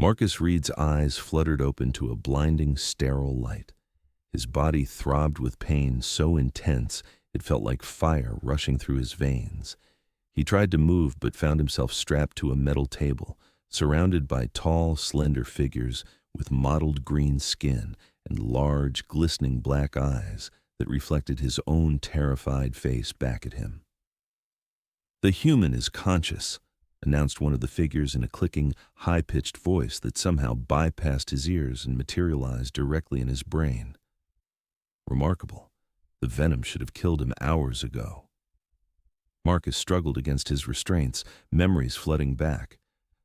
Marcus Reed's eyes fluttered open to a blinding, sterile light. His body throbbed with pain so intense it felt like fire rushing through his veins. He tried to move but found himself strapped to a metal table, surrounded by tall, slender figures with mottled green skin and large, glistening black eyes that reflected his own terrified face back at him. "The human is conscious," announced one of the figures in a clicking, high-pitched voice that somehow bypassed his ears and materialized directly in his brain. Remarkable. The Venom should have killed him hours ago. Marcus struggled against his restraints, memories flooding back.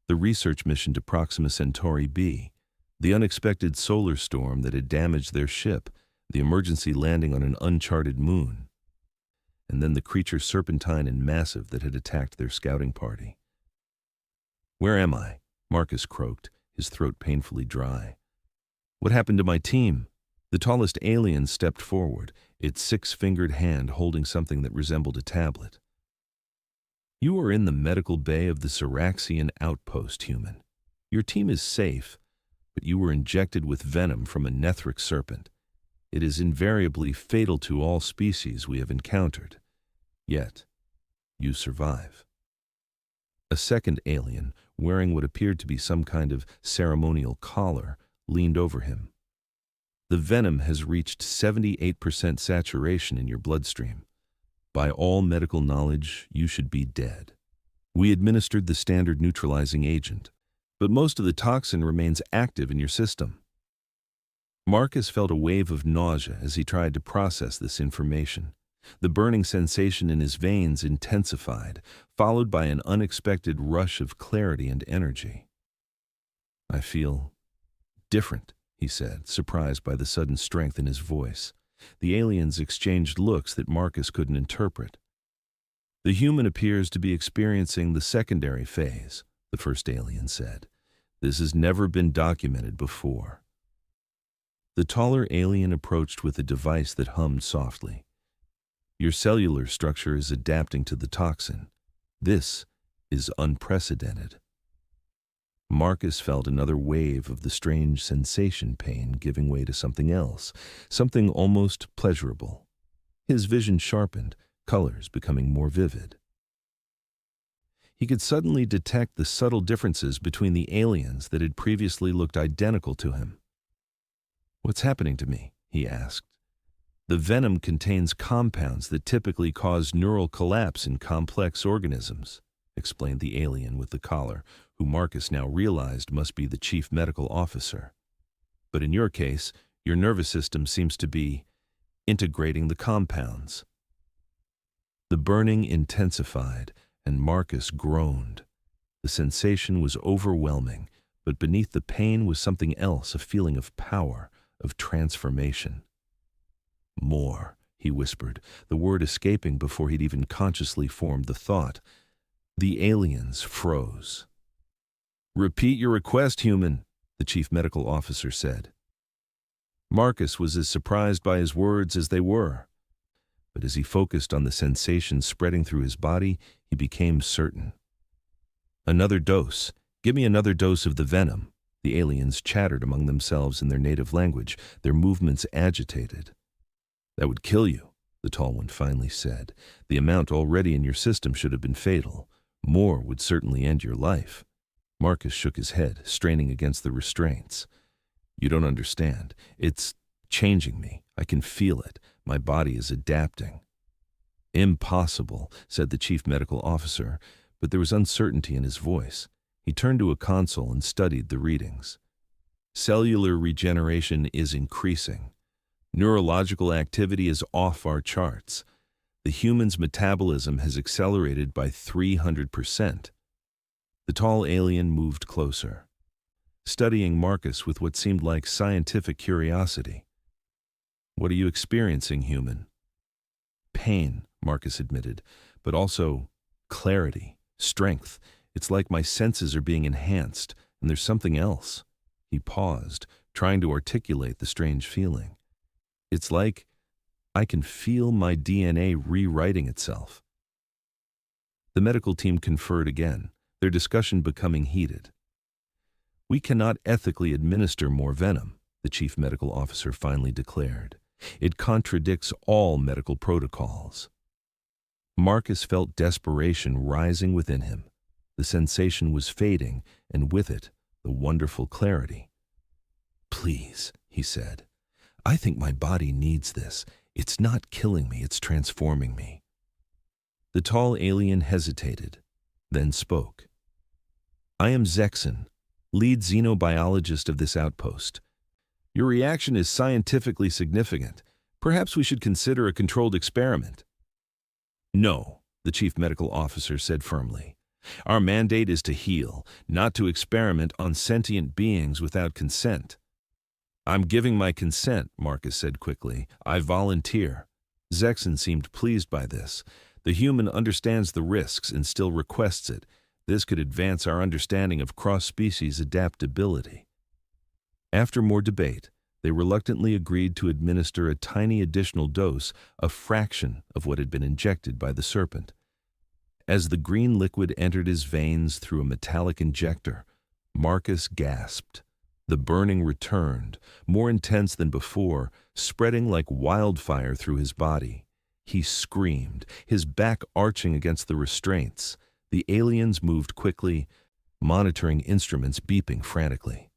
The research mission to Proxima Centauri b, the unexpected solar storm that had damaged their ship, the emergency landing on an uncharted moon, and then the creature serpentine and massive that had attacked their scouting party. "Where am I?" Marcus croaked, his throat painfully dry. "What happened to my team?" The tallest alien stepped forward, its six-fingered hand holding something that resembled a tablet. "You are in the medical bay of the Syraxian outpost, human. Your team is safe, but you were injected with venom from a Nethric serpent. It is invariably fatal to all species we have encountered. Yet, you survive." A second alien, wearing what appeared to be some kind of ceremonial collar, leaned over him. "The venom has reached 78% saturation in your bloodstream. By all medical knowledge, you should be dead. We administered the standard neutralizing agent, but most of the toxin remains active in your system." Marcus felt a wave of nausea as he tried to process this information. The burning sensation in his veins intensified, followed by an unexpected rush of clarity and energy. "I feel different," he said, surprised by the sudden strength in his voice. The aliens exchanged looks that Marcus couldn't interpret. "The human appears to be experiencing the secondary phase," the first alien said. "This has never been documented before." The taller alien approached with a device that hummed softly. "Your cellular structure is adapting to the toxin. This is unprecedented." Marcus felt another wave of the strange sensation pain giving way to something else, something almost pleasurable. His vision sharpened, colors becoming more vivid. He could suddenly detect the subtle differences between the aliens that had previously looked identical to him. "What's happening to me?" he asked. "The venom contains compounds that typically cause neural collapse in complex organisms," explained the alien with the collar, who Marcus now realized must be the chief medical officer. "But in your case, your nervous system seems to be integrating the compounds." The burning intensified, and Marcus groaned. The sensation was overwhelming, but beneath the pain was something else, a feeling of power, of transformation. "More," he whispered, the word escaping before he'd even consciously formed the thought. The aliens froze. "Repeat your request, human," the chief medical officer said. Marcus was as surprised by his words as they were. But as he focused on the sensation spreading through his body, he became certain. "Another dose. Give me another dose of the venom." The aliens chattered among themselves in their native language, their movements agitated. "That would kill you," the tall one finally said. "The amount already in your system should have been fatal. More would certainly end your life." Marcus shook his head, straining against the restraints. "You don't understand. It's changing me. I can feel it. My body is adapting." "Impossible," said the chief medical officer, but there was uncertainty in his voice. He turned to a console and studied the readings. "Cellular regeneration is increasing. Neurological activity is off our charts. The human's metabolism has accelerated by 300%. The tall alien moved closer, studying Marcus with what seemed like scientific curiosity. "What are you experiencing, human?" "Pain," Marcus admitted, "but also clarity, strength. It's like my senses are being enhanced, and there's something else." He paused, trying to articulate the strange feeling. "It's like I can feel my DNA rewriting itself." The medical team conferred again, their discussion becoming heated. We cannot ethically administer more venom, the chief medical officer finally declared. It contradicts all medical protocols. Marcus felt desperation rising within him. The sensation was fading, and with it, the wonderful clarity. "Please," he said. "I think my body needs this. It's not killing me, it's transforming me." The tall alien hesitated, then spoke. "I am Zexon, lead xenobiologist of this outpost. Your reaction is scientifically significant. Perhaps we should consider a controlled experiment." "No," the chief medical officer said firmly. "Our mandate is to heal, not to experiment on sentient beings without consent." "I'm giving my consent," Marcus said quickly. "I volunteer." Zexon seemed pleased by this. The human understands the risks and still requests it. This could advance our understanding of cross-species adaptability. After more debate, they reluctantly agreed to administer a tiny additional dose, a fraction of what had been injected by the serpent. As the green liquid entered his veins through a metallic injector, Marcus gasped. The burning returned, more intense than before, spreading like wildfire through his body. He screamed, his back arching against the restraints. The aliens moved quickly, monitoring instruments beeping frantically.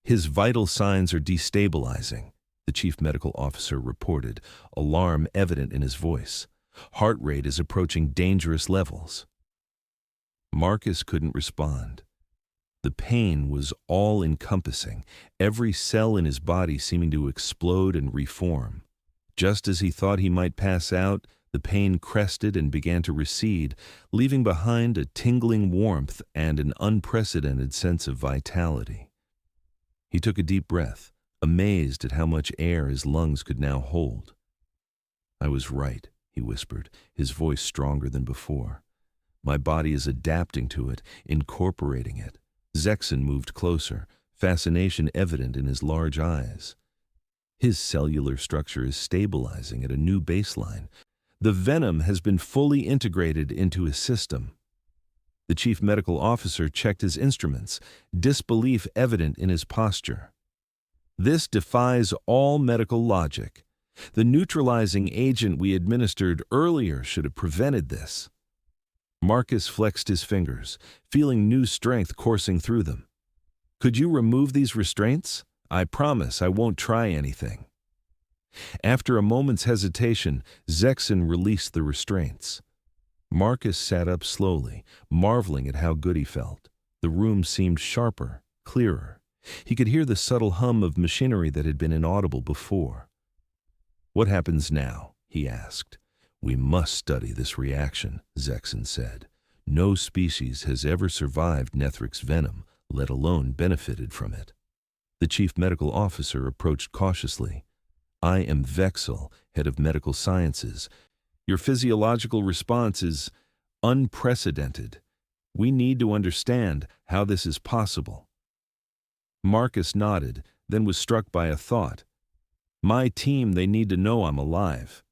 "His vital signs are destabilizing," the chief medical officer reported, alarm evident in his voice. "Heart rate is approaching dangerous levels." Marcus couldn't respond. The pain was all-encompassing, every cell in his body seeming to explode and reform. Just as he thought he might pass out, the pain crested and began to recede, leaving behind a tingling warmth and an unprecedented sense of vitality. He took a deep breath, amazed at how much air his lungs could now hold. "I was right," he whispered, his voice stronger than before. "My body is adapting to it, incorporating it." Zexon moved closer, fascination evident in his large eyes. "His cellular structure is stabilizing at a new baseline. The venom has been fully integrated into his system." The chief medical officer checked his instruments, disbelief evident in his posture. "This defies all medical logic. The neutralizing agent we administered earlier should have prevented this." Marcus flexed his fingers, feeling new strength coursing through them. "Could you remove these restraints? I promise I won't try anything." After a moment's hesitation, Zexon released the restraints. Marcus sat up slowly, marveling at how good he felt. The room seemed sharper, clearer. He could hear the subtle hum of machinery that had been inaudible before. "What happens now?" he asked. "We must study this reaction," Zexon said. "No species has ever survived Nethric's venom, let alone benefited from it." The chief medical officer approached cautiously. "I am Vexel, head of medical sciences. Your physiological response is unprecedented. We need to understand how this is possible." Marcus nodded, then was struck by a thought. "My team, they need to know I'm alive."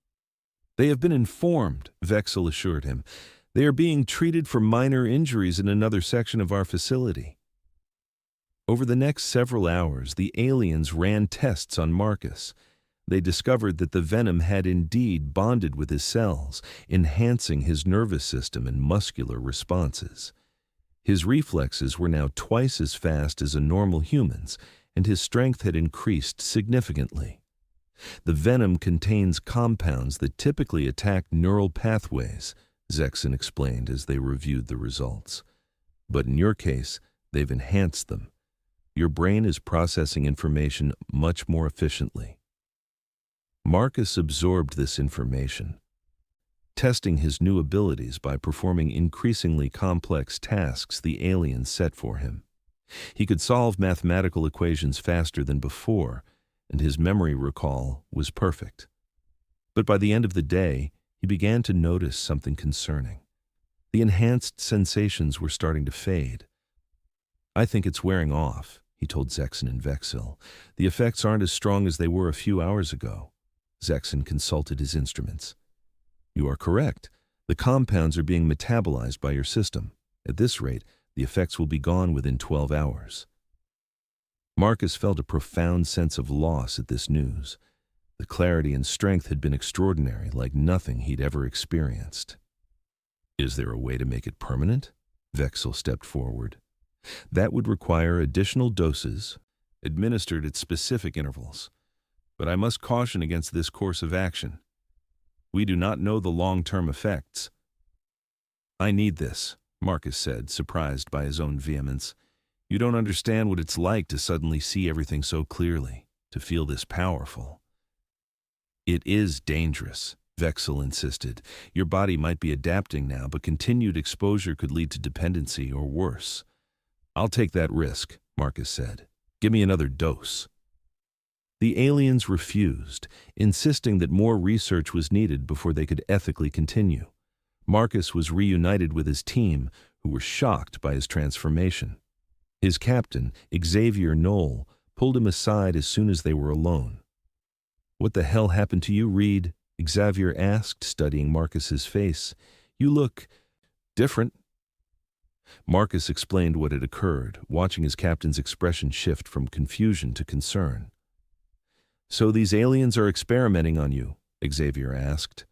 "They have been informed," Vexel assured him. "They are being treated for minor injuries in another section of our facility." Over the next several hours, the aliens ran tests on Marcus. They discovered that the venom had indeed bonded with his cells, enhancing his nervous system and muscular responses. His reflexes were now twice as fast as a normal human's, and his strength had increased significantly. "The venom contains compounds that typically attack neural pathways," Zexon explained as they reviewed the results. "But in your case, they've enhanced them. Your brain is processing information much more efficiently." Marcus absorbed this information, testing his new abilities by performing increasingly complex tasks the aliens set for him. He could solve mathematical equations faster than before, and his memory recall was perfect. But by the end of the day, he began to notice something concerning. The enhanced sensations were starting to fade. "I think it's wearing off," he told Zexon and Vexil. "The effects aren't as strong as they were a few hours ago." Zexon consulted his instruments. "You are correct. The compounds are being metabolized by your system. At this rate, the effects will be gone within 12 hours. Marcus felt a profound sense of loss at this news. The clarity and strength had been extraordinary, like nothing he'd ever experienced. Is there a way to make it permanent? Vexel stepped forward. That would require additional doses, administered at specific intervals. But I must caution against this course of action. We do not know the long-term effects. I need this, Marcus said, surprised by his own vehemence. You don't understand what it's like to suddenly see everything so clearly, to feel this powerful. It is dangerous, Vexel insisted. Your body might be adapting now, but continued exposure could lead to dependency or worse. I'll take that risk, Marcus said. Give me another dose. The aliens refused, insisting that more research was needed before they could ethically continue. Marcus was reunited with his team, who were shocked by his transformation. His captain, Xavier Knoll, pulled him aside as soon as they were alone. What the hell happened to you, Reed? Xavier asked, studying Marcus's face. You look different. Marcus explained what had occurred, watching his captain's expression shift from confusion to concern. So these aliens are experimenting on you? Xavier asked.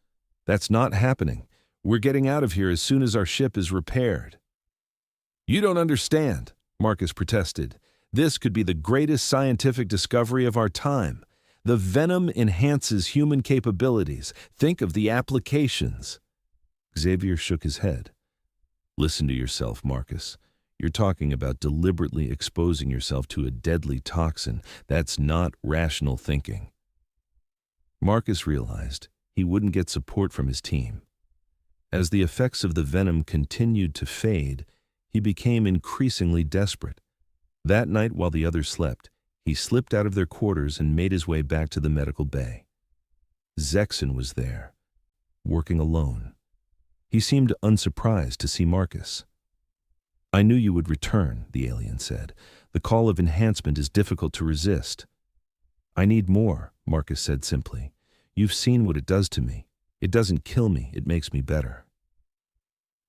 That's not happening. We're getting out of here as soon as our ship is repaired. You don't understand, Marcus protested. This could be the greatest scientific discovery of our time. The Venom enhances human capabilities. Think of the applications. Xavier shook his head. Listen to yourself, Marcus. You're talking about deliberately exposing yourself to a deadly toxin. That's not rational thinking. Marcus realized he wouldn't get support from his team. As the effects of the venom continued to fade, he became increasingly desperate. That night, while the others slept, he slipped out of their quarters and made his way back to the medical bay. Zexon was there, working alone. He seemed unsurprised to see Marcus. I knew you would return, the alien said. The call of enhancement is difficult to resist. I need more, Marcus said simply. You've seen what it does to me. It doesn't kill me, it makes me better.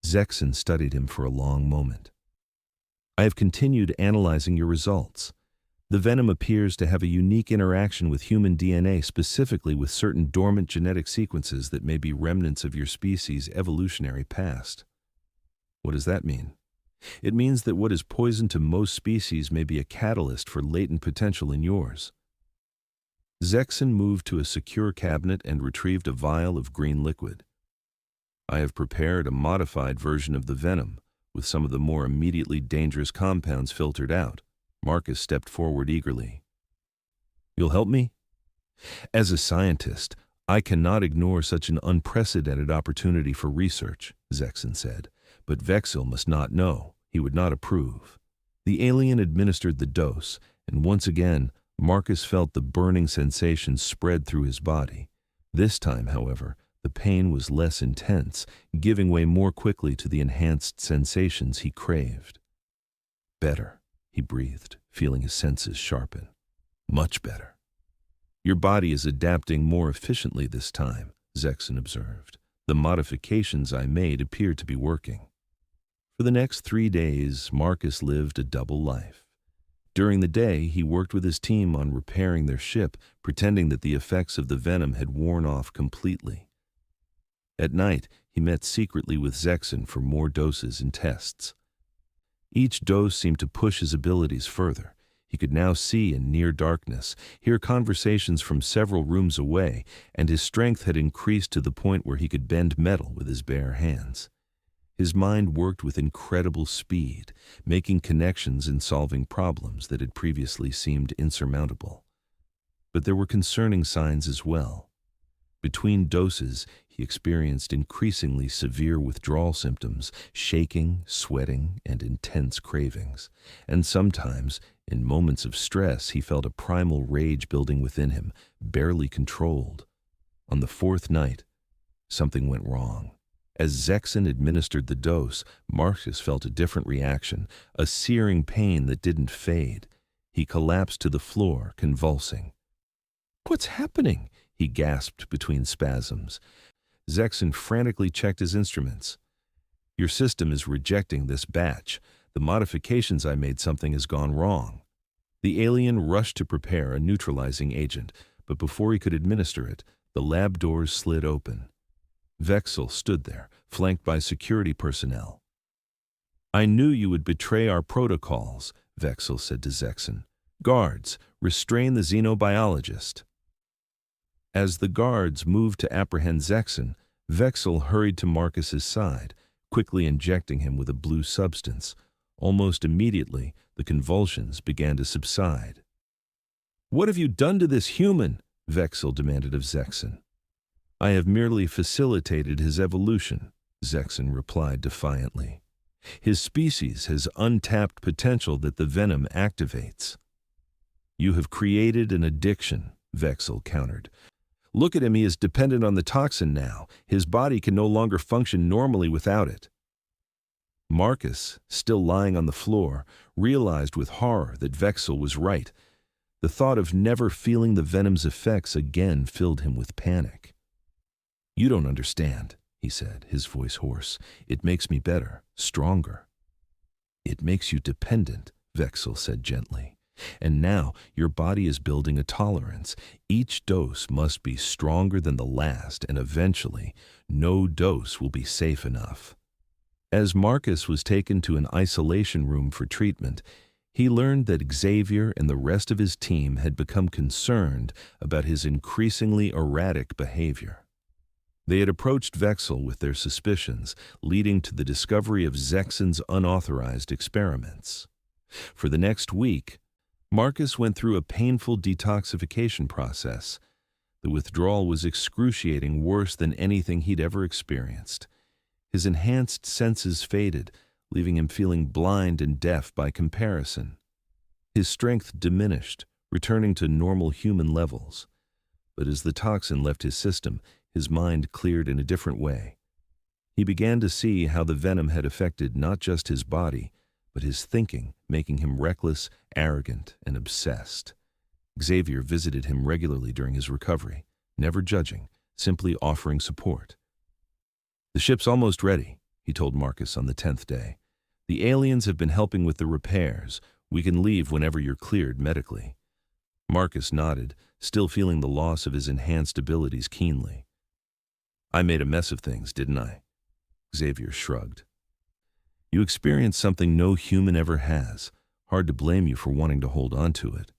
Zexon studied him for a long moment. I have continued analyzing your results. The venom appears to have a unique interaction with human DNA, specifically with certain dormant genetic sequences that may be remnants of your species' evolutionary past. What does that mean? It means that what is poison to most species may be a catalyst for latent potential in yours. Zexon moved to a secure cabinet and retrieved a vial of green liquid. I have prepared a modified version of the venom, with some of the more immediately dangerous compounds filtered out. Marcus stepped forward eagerly. You'll help me? As a scientist, I cannot ignore such an unprecedented opportunity for research, Zexon said. But Vexel must not know. He would not approve. The alien administered the dose, and once again, Marcus felt the burning sensation spread through his body. This time, however, the pain was less intense, giving way more quickly to the enhanced sensations he craved. Better, he breathed, feeling his senses sharpen. Much better. Your body is adapting more efficiently this time, Zexon observed. The modifications I made appear to be working. For the next 3 days, Marcus lived a double life. During the day, he worked with his team on repairing their ship, pretending that the effects of the venom had worn off completely. At night, he met secretly with Zexon for more doses and tests. Each dose seemed to push his abilities further. He could now see in near darkness, hear conversations from several rooms away, and his strength had increased to the point where he could bend metal with his bare hands. His mind worked with incredible speed, making connections and solving problems that had previously seemed insurmountable. But there were concerning signs as well. Between doses, he experienced increasingly severe withdrawal symptoms, shaking, sweating, and intense cravings. And sometimes, in moments of stress, he felt a primal rage building within him, barely controlled. On the 4th night, something went wrong. As Zexon administered the dose, Marcus felt a different reaction, a searing pain that didn't fade. He collapsed to the floor, convulsing. "What's happening?" he gasped between spasms. Zexon frantically checked his instruments. "Your system is rejecting this batch. The modifications I made, something has gone wrong." The alien rushed to prepare a neutralizing agent, but before he could administer it, the lab doors slid open. Vexel stood there, flanked by security personnel. "I knew you would betray our protocols," Vexel said to Zexon. "Guards, restrain the xenobiologist." As the guards moved to apprehend Zexon, Vexel hurried to Marcus's side, quickly injecting him with a blue substance. Almost immediately, the convulsions began to subside. "What have you done to this human?" Vexel demanded of Zexon. "I have merely facilitated his evolution," Zexon replied defiantly. "His species has untapped potential that the venom activates." "You have created an addiction," Vexel countered. "Look at him, he is dependent on the toxin now. His body can no longer function normally without it." Marcus, still lying on the floor, realized with horror that Vexel was right. The thought of never feeling the venom's effects again filled him with panic. "You don't understand," he said, his voice hoarse. "It makes me better, stronger." "It makes you dependent," Vexel said gently. "And now your body is building a tolerance. Each dose must be stronger than the last, and eventually, no dose will be safe enough." As Marcus was taken to an isolation room for treatment, he learned that Xavier and the rest of his team had become concerned about his increasingly erratic behavior. They had approached Vexel with their suspicions, leading to the discovery of Zexon's unauthorized experiments. For the next week, Marcus went through a painful detoxification process. The withdrawal was excruciating, worse than anything he'd ever experienced. His enhanced senses faded, leaving him feeling blind and deaf by comparison. His strength diminished, returning to normal human levels. But as the toxin left his system, his mind cleared in a different way. He began to see how the venom had affected not just his body, but his thinking, making him reckless, arrogant, and obsessed. Xavier visited him regularly during his recovery, never judging, simply offering support. "The ship's almost ready," he told Marcus on the 10th day. "The aliens have been helping with the repairs. We can leave whenever you're cleared medically." Marcus nodded, still feeling the loss of his enhanced abilities keenly. "I made a mess of things, didn't I?" Xavier shrugged. "You experienced something no human ever has. Hard to blame you for wanting to hold on to it."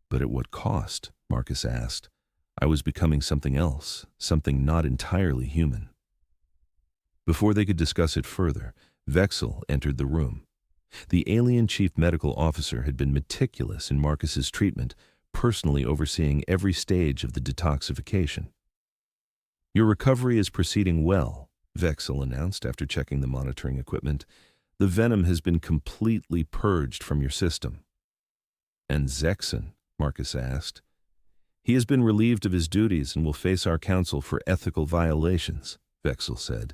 "But at what cost?" Marcus asked. "I was becoming something else, something not entirely human." Before they could discuss it further, Vexel entered the room. The alien chief medical officer had been meticulous in Marcus's treatment, personally overseeing every stage of the detoxification. "Your recovery is proceeding well," Vexel announced after checking the monitoring equipment. "The venom has been completely purged from your system." "And Zexon?" Marcus asked. "He has been relieved of his duties and will face our council for ethical violations," Vexel said.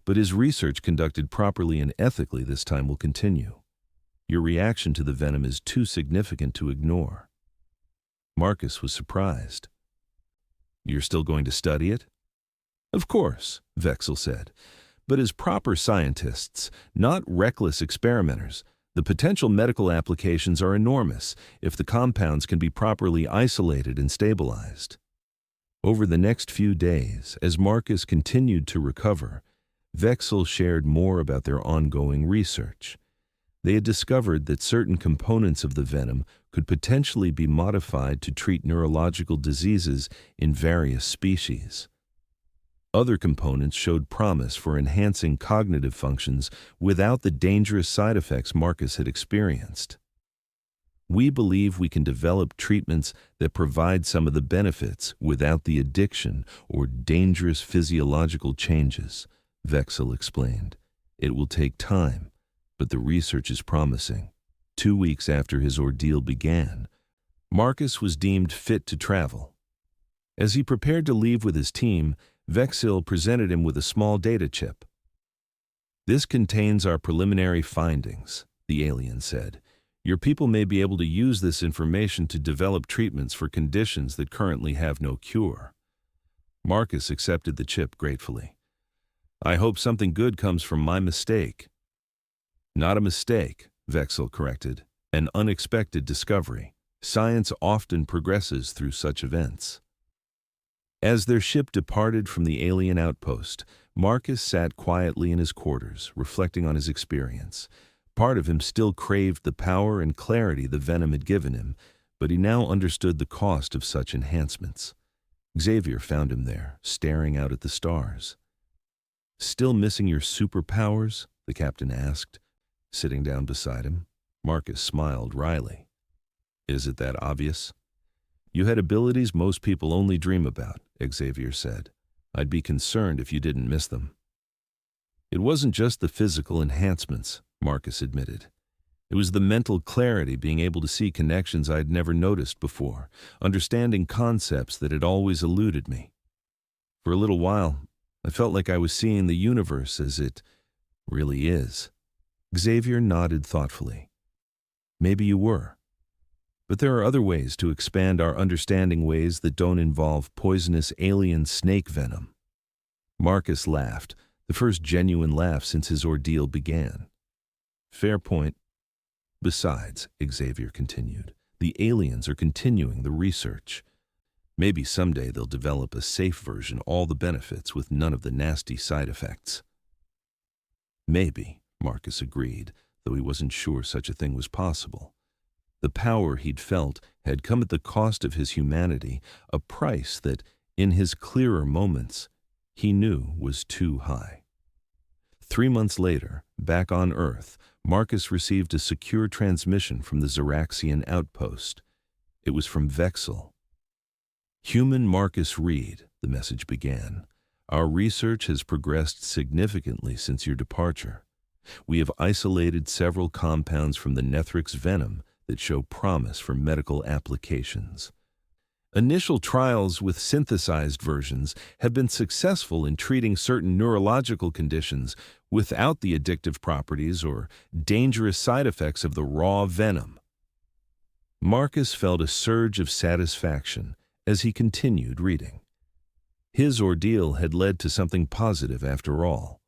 "But his research conducted properly and ethically this time will continue. Your reaction to the venom is too significant to ignore." Marcus was surprised. "You're still going to study it?" "Of course," Vexel said, "but as proper scientists, not reckless experimenters. The potential medical applications are enormous if the compounds can be properly isolated and stabilized." Over the next few days, as Marcus continued to recover, Vexel shared more about their ongoing research. They had discovered that certain components of the venom could potentially be modified to treat neurological diseases in various species. Other components showed promise for enhancing cognitive functions without the dangerous side effects Marcus had experienced. "We believe we can develop treatments that provide some of the benefits without the addiction or dangerous physiological changes," Vexel explained. "It will take time, but the research is promising." 2 weeks after his ordeal began, Marcus was deemed fit to travel. As he prepared to leave with his team, Vexil presented him with a small data chip. "This contains our preliminary findings," the alien said. "Your people may be able to use this information to develop treatments for conditions that currently have no cure." Marcus accepted the chip gratefully. "I hope something good comes from my mistake." "Not a mistake," Vexil corrected. An unexpected discovery. Science often progresses through such events. As their ship departed from the alien outpost, Marcus sat quietly in his quarters, reflecting on his experience. Part of him still craved the power and clarity the Venom had given him, but he now understood the cost of such enhancements. Xavier found him there, staring out at the stars. "Still missing your superpowers?" the captain asked, sitting down beside him. Marcus smiled wryly. "Is it that obvious?" "You had abilities most people only dream about," Xavier said. "I'd be concerned if you didn't miss them." "It wasn't just the physical enhancements," Marcus admitted. "It was the mental clarity, being able to see connections I'd never noticed before, understanding concepts that had always eluded me. For a little while, I felt like I was seeing the universe as it really is." Xavier nodded thoughtfully. "Maybe you were. But there are other ways to expand our understanding, ways that don't involve poisonous alien snake venom." Marcus laughed, the first genuine laugh since his ordeal began. "Fair point. Besides," Xavier continued, "the aliens are continuing the research. Maybe someday they'll develop a safe version, all the benefits with none of the nasty side effects." "Maybe," Marcus agreed, though he wasn't sure such a thing was possible. The power he'd felt had come at the cost of his humanity, a price that, in his clearer moments, he knew was too high. 3 months later, back on Earth, Marcus received a secure transmission from the Xeraxian outpost. It was from Vexel. "Human Marcus Reed," the message began. "Our research has progressed significantly since your departure. We have isolated several compounds from the Nethrix venom that show promise for medical applications. Initial trials with synthesized versions have been successful in treating certain neurological conditions without the addictive properties or dangerous side effects of the raw venom." Marcus felt a surge of satisfaction as he continued reading. His ordeal had led to something positive after all.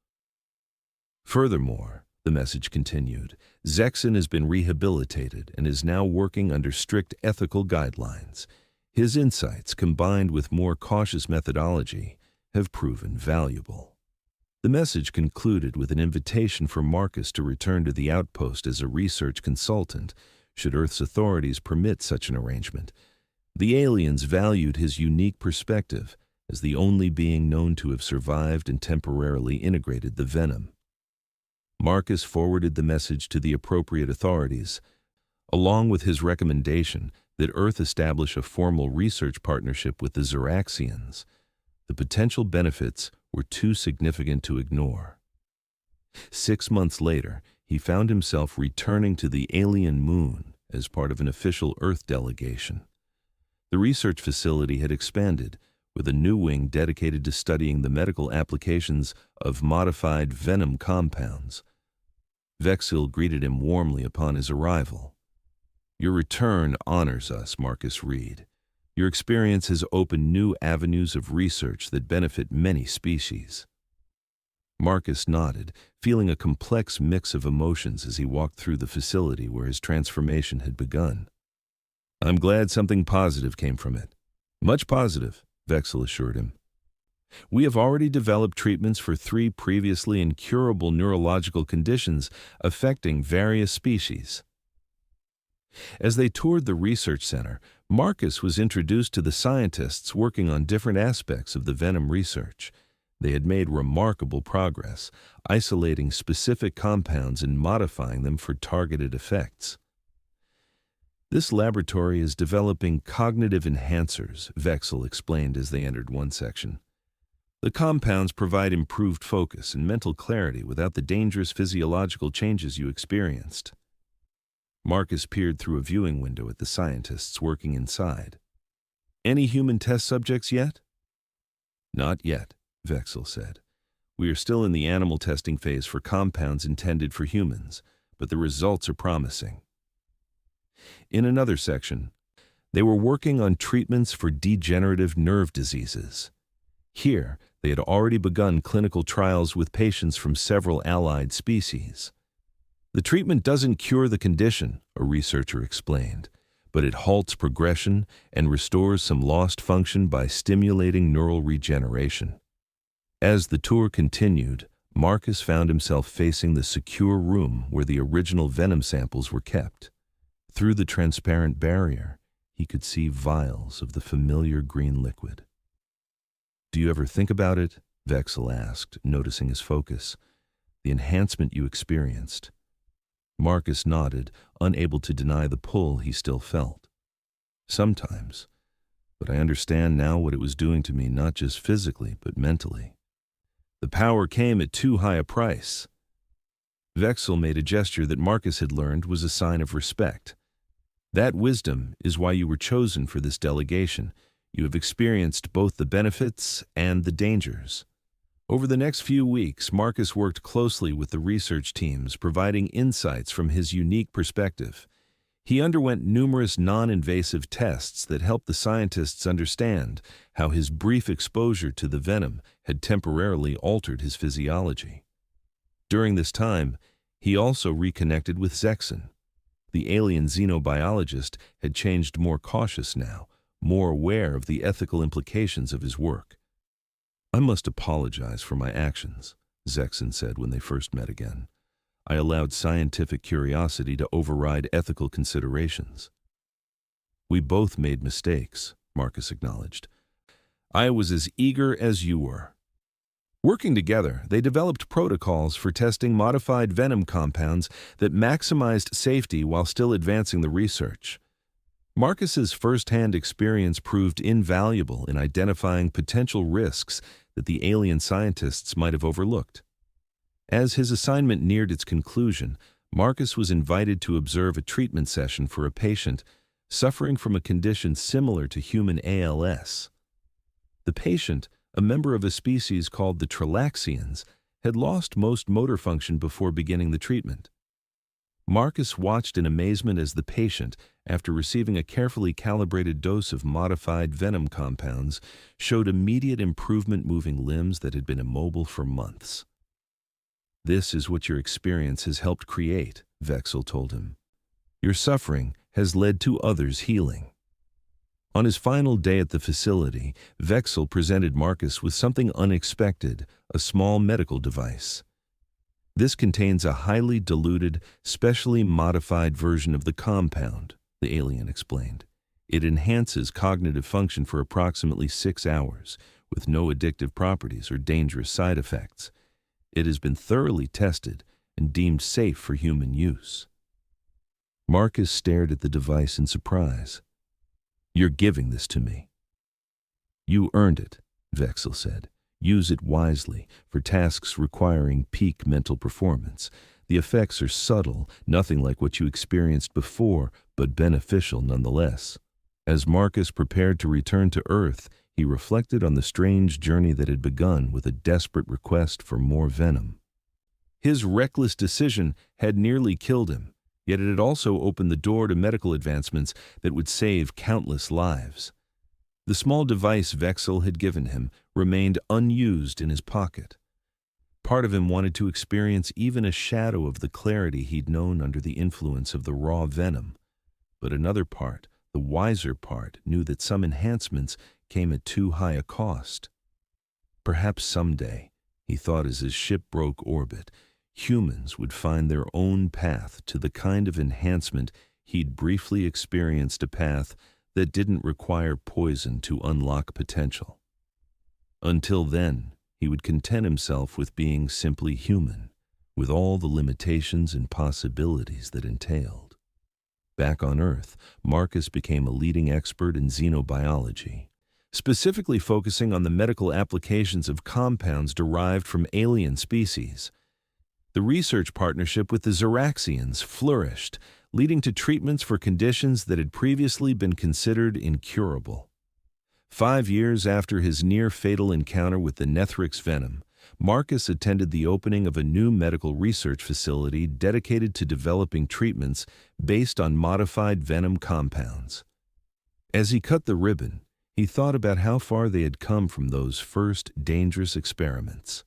"Furthermore," the message continued, "Zexon has been rehabilitated and is now working under strict ethical guidelines. His insights, combined with more cautious methodology, have proven valuable." The message concluded with an invitation for Marcus to return to the outpost as a research consultant, should Earth's authorities permit such an arrangement. The aliens valued his unique perspective as the only being known to have survived and temporarily integrated the venom. Marcus forwarded the message to the appropriate authorities, along with his recommendation that Earth establish a formal research partnership with the Xeraxians. The potential benefits were too significant to ignore. 6 months later, he found himself returning to the alien moon as part of an official Earth delegation. The research facility had expanded, with a new wing dedicated to studying the medical applications of modified venom compounds. Vexil greeted him warmly upon his arrival. "Your return honors us, Marcus Reed. Your experience has opened new avenues of research that benefit many species." Marcus nodded, feeling a complex mix of emotions as he walked through the facility where his transformation had begun. "I'm glad something positive came from it." "Much positive," Vexil assured him. "We have already developed treatments for 3 previously incurable neurological conditions affecting various species." As they toured the research center, Marcus was introduced to the scientists working on different aspects of the venom research. They had made remarkable progress, isolating specific compounds and modifying them for targeted effects. "This laboratory is developing cognitive enhancers," Vexil explained as they entered one section. "The compounds provide improved focus and mental clarity without the dangerous physiological changes you experienced." Marcus peered through a viewing window at the scientists working inside. "Any human test subjects yet?" "Not yet," Vexil said. "We are still in the animal testing phase for compounds intended for humans, but the results are promising." In another section, they were working on treatments for degenerative nerve diseases. Here, they had already begun clinical trials with patients from several allied species. The treatment doesn't cure the condition, a researcher explained, but it halts progression and restores some lost function by stimulating neural regeneration. As the tour continued, Marcus found himself facing the secure room where the original Venom samples were kept. Through the transparent barrier, he could see vials of the familiar green liquid. "Do you ever think about it?" Vexel asked, noticing his focus. "The enhancement you experienced." Marcus nodded, unable to deny the pull he still felt. "Sometimes, but I understand now what it was doing to me, not just physically, but mentally. The power came at too high a price." Vexel made a gesture that Marcus had learned was a sign of respect. "That wisdom is why you were chosen for this delegation. You have experienced both the benefits and the dangers." Over the next few weeks, Marcus worked closely with the research teams, providing insights from his unique perspective. He underwent numerous non-invasive tests that helped the scientists understand how his brief exposure to the venom had temporarily altered his physiology. During this time, he also reconnected with Zexon. The alien xenobiologist had changed more cautious now, more aware of the ethical implications of his work. "I must apologize for my actions," Zexon said when they first met again. "I allowed scientific curiosity to override ethical considerations." "We both made mistakes," Marcus acknowledged. "I was as eager as you were." Working together, they developed protocols for testing modified venom compounds that maximized safety while still advancing the research. Marcus's first-hand experience proved invaluable in identifying potential risks that the alien scientists might have overlooked. As his assignment neared its conclusion, Marcus was invited to observe a treatment session for a patient suffering from a condition similar to human ALS. The patient, a member of a species called the Trilaxians, had lost most motor function before beginning the treatment. Marcus watched in amazement as the patient, after receiving a carefully calibrated dose of modified venom compounds, showed immediate improvement, moving limbs that had been immobile for months. "This is what your experience has helped create," Vexel told him. "Your suffering has led to others' healing." On his final day at the facility, Vexel presented Marcus with something unexpected, a small medical device. "This contains a highly diluted, specially modified version of the compound," the alien explained. "It enhances cognitive function for approximately 6 hours, with no addictive properties or dangerous side effects. It has been thoroughly tested and deemed safe for human use." Marcus stared at the device in surprise. "You're giving this to me." "You earned it," Vexel said. "Use it wisely for tasks requiring peak mental performance. The effects are subtle, nothing like what you experienced before, but beneficial nonetheless." As Marcus prepared to return to Earth, he reflected on the strange journey that had begun with a desperate request for more venom. His reckless decision had nearly killed him, yet it had also opened the door to medical advancements that would save countless lives. The small device Vexel had given him remained unused in his pocket. Part of him wanted to experience even a shadow of the clarity he'd known under the influence of the raw venom. But another part, the wiser part, knew that some enhancements came at too high a cost. Perhaps someday, he thought as his ship broke orbit, humans would find their own path to the kind of enhancement he'd briefly experienced, a path that didn't require poison to unlock potential. Until then, he would content himself with being simply human, with all the limitations and possibilities that entailed. Back on Earth, Marcus became a leading expert in xenobiology, specifically focusing on the medical applications of compounds derived from alien species. The research partnership with the Zeraxians flourished, leading to treatments for conditions that had previously been considered incurable. 5 years after his near-fatal encounter with the Nethrix venom, Marcus attended the opening of a new medical research facility dedicated to developing treatments based on modified venom compounds. As he cut the ribbon, he thought about how far they had come from those first dangerous experiments.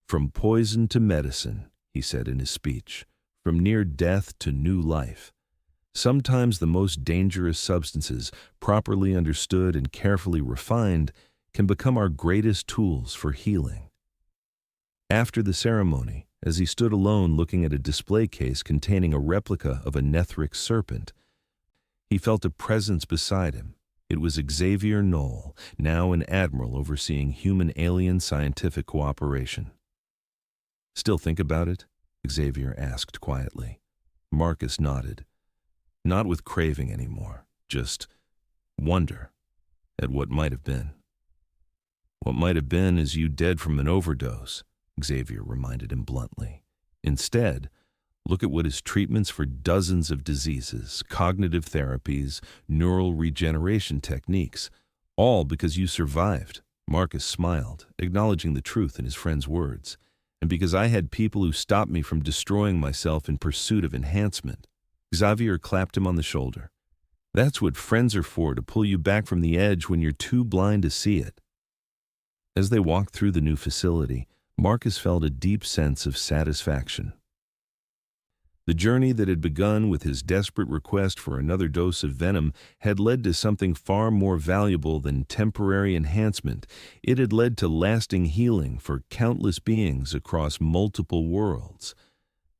"From poison to medicine," he said in his speech, from near death to new life. Sometimes the most dangerous substances, properly understood and carefully refined, can become our greatest tools for healing. After the ceremony, as he stood alone looking at a display case containing a replica of a Nethrix serpent, he felt a presence beside him. It was Xavier Knoll, now an admiral overseeing human-alien scientific cooperation. "Still think about it?" Xavier asked quietly. Marcus nodded. Not with craving anymore, just wonder at what might have been. "What might have been is you dead from an overdose," Xavier reminded him bluntly. "Instead, look at what is treatments for dozens of diseases, cognitive therapies, neural regeneration techniques, all because you survived." Marcus smiled, acknowledging the truth in his friend's words. "And because I had people who stopped me from destroying myself in pursuit of enhancement." Xavier clapped him on the shoulder. "That's what friends are for, to pull you back from the edge when you're too blind to see it." As they walked through the new facility, Marcus felt a deep sense of satisfaction. The journey that had begun with his desperate request for another dose of venom had led to something far more valuable than temporary enhancement. It had led to lasting healing for countless beings across multiple worlds.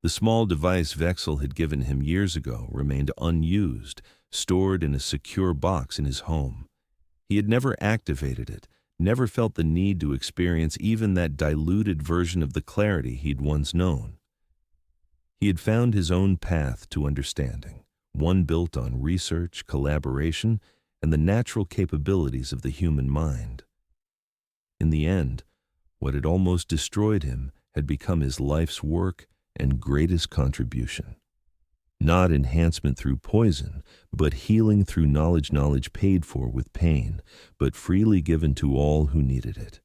The small device Vexel had given him years ago remained unused, stored in a secure box in his home. He had never activated it, never felt the need to experience even that diluted version of the clarity he'd once known. He had found his own path to understanding, one built on research, collaboration, and the natural capabilities of the human mind. In the end, what had almost destroyed him had become his life's work and greatest contribution. Not enhancement through poison, but healing through knowledge paid for with pain, but freely given to all who needed it.